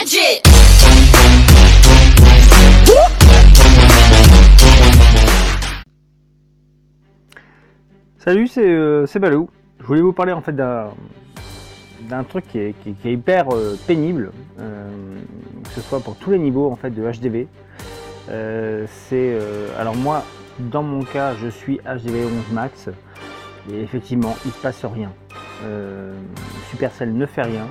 Gadget. Salut, c'est Balou. Je voulais vous parler en fait d'un truc qui est hyper pénible, que ce soit pour tous les niveaux en fait de HDV. Alors moi, dans mon cas, je suis HDV 11 max et effectivement, il se passe rien. Supercell ne fait rien.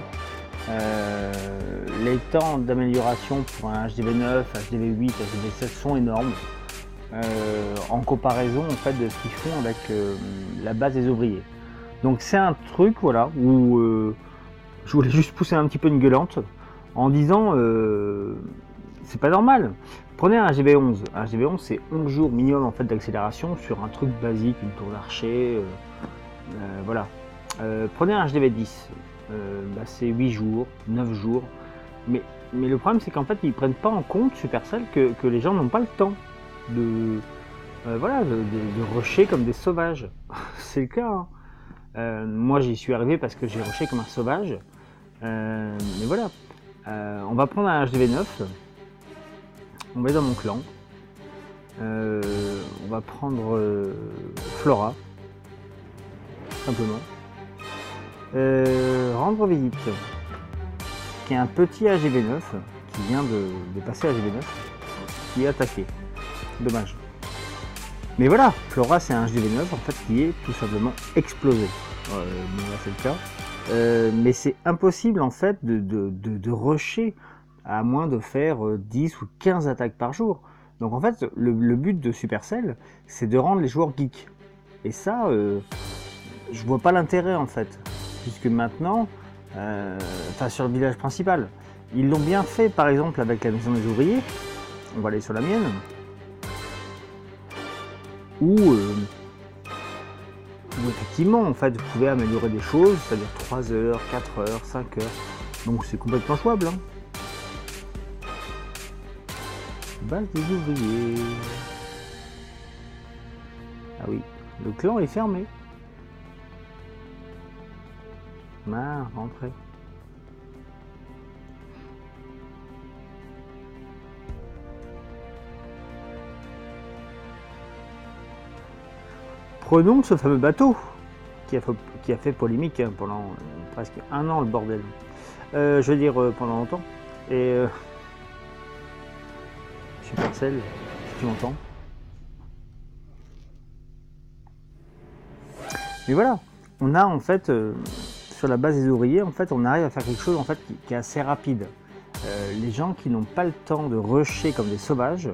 Les temps d'amélioration pour un HDV 9, HDV 8, HDV 7 sont énormes. En comparaison en fait de ce qu'ils font avec la base des ouvriers. Donc c'est un truc voilà où je voulais juste pousser un petit peu une gueulante en disant c'est pas normal. Prenez un HDV11. Un HDV11 c'est 11 jours minimum en fait d'accélération sur un truc basique, une tour d'archer, voilà. Prenez un HDV10, c'est 8 jours, 9 jours, mais le problème c'est qu'en fait ils prennent pas en compte Supercell que les gens n'ont pas le temps de rusher comme des sauvages. C'est le cas hein. Moi j'y suis arrivé parce que j'ai rushé comme un sauvage, mais voilà. On va prendre un HDV9, on va dans mon clan, on va prendre Flora simplement, rendre visite, qui est un petit HDV9 qui vient de passer HDV9, qui est attaqué. Dommage. Mais voilà, Flora c'est un HDV9 en fait qui est tout simplement explosé. Bon, là c'est le cas. Mais c'est impossible en fait de rusher à moins de faire 10 ou 15 attaques par jour. Donc en fait le but de Supercell c'est de rendre les joueurs geeks. Et ça je vois pas l'intérêt en fait. Puisque maintenant, sur le village principal, ils l'ont bien fait par exemple avec la maison des ouvriers. On va aller sur la mienne. Où effectivement en fait vous pouvez améliorer des choses, c'est-à-dire 3 heures, 4 heures, 5 heures, donc c'est complètement jouable hein. Base des ouvriers. Ah oui, le clan est fermé. Rentrez. Prenons ce fameux bateau qui a fait polémique hein, pendant presque un an le bordel. Je veux dire pendant longtemps. Et Supercell, si tu m'entends. Mais voilà, on a en fait sur la base des ouvriers, en fait, on arrive à faire quelque chose en fait qui est assez rapide. Les gens qui n'ont pas le temps de rusher comme des sauvages,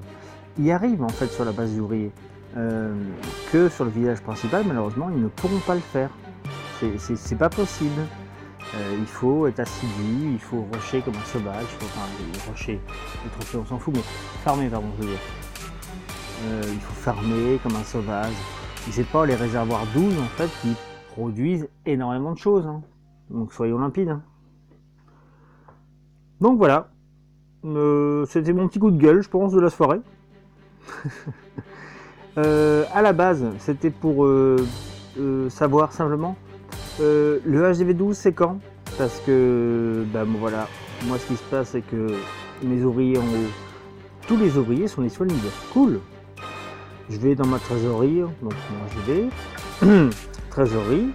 y arrivent en fait sur la base des ouvriers. Que sur le village principal, malheureusement, ils ne pourront pas le faire. C'est pas possible. Il faut être assidu, il faut rusher comme un sauvage, rusher, les trophées on s'en fout, mais farmer, pardon, je veux dire. Il faut farmer comme un sauvage. Et c'est pas les réservoirs 12 en fait qui produisent énormément de choses. Hein. Donc soyons limpides. Hein. Donc voilà. C'était mon petit coup de gueule, je pense, de la soirée. À la base, c'était pour savoir simplement le HDV12 c'est quand? Parce que voilà, moi ce qui se passe c'est que mes ouvriers en haut, tous les ouvriers sont des soins leaders. Cool. Je vais dans ma trésorerie, donc mon HDV, trésorerie,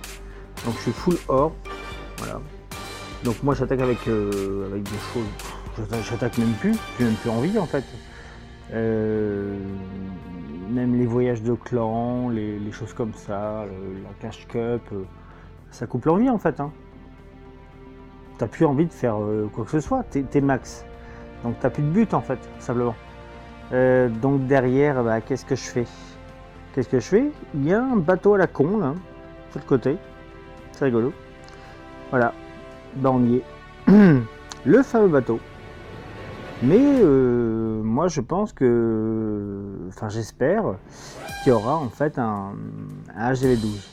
donc je suis full or, voilà. Donc moi j'attaque avec des choses, j'attaque même plus, j'ai même plus envie en fait. Même les voyages de clan, les choses comme ça, la cash cup, ça coupe l'envie en fait. Hein. T'as plus envie de faire quoi que ce soit, t'es max. Donc t'as plus de but en fait, simplement. Donc derrière, qu'est-ce que je fais? Il y a un bateau à la con là, sur le côté. C'est rigolo. Voilà, on y est. Le fameux bateau. Mais moi je pense que, j'espère qu'il y aura en fait un HDV12.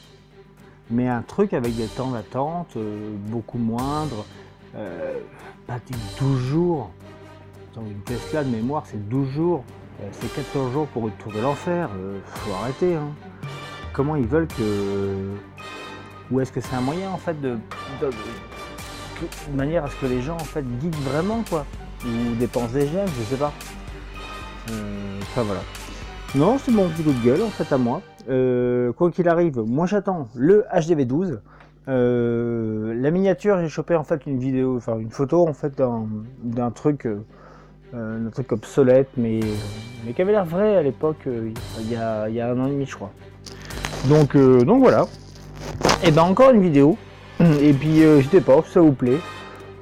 Mais un truc avec des temps d'attente beaucoup moindres, pas 12 jours. Dans une Tesla de mémoire c'est 12 jours, c'est 14 jours pour une tour de l'enfer, faut arrêter. Hein. Comment ils veulent que... Ou est-ce que c'est un moyen en fait de manière à ce que les gens en fait geekent vraiment quoi, ou dépensent des gemmes, je sais pas. Enfin voilà. Non, c'est mon petit coup de gueule en fait à moi. Quoi qu'il arrive, moi j'attends le HDV12. La miniature, j'ai chopé en fait une vidéo, enfin une photo en fait d'un truc obsolète, mais qui avait l'air vrai à l'époque, il y a 1 an et demi je crois. Donc voilà. Et ben encore une vidéo. Et puis n'hésitez pas, si ça vous plaît,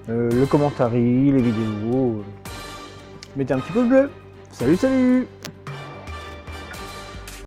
le commentaire, les vidéos, mettez un petit pouce bleu. Salut salut.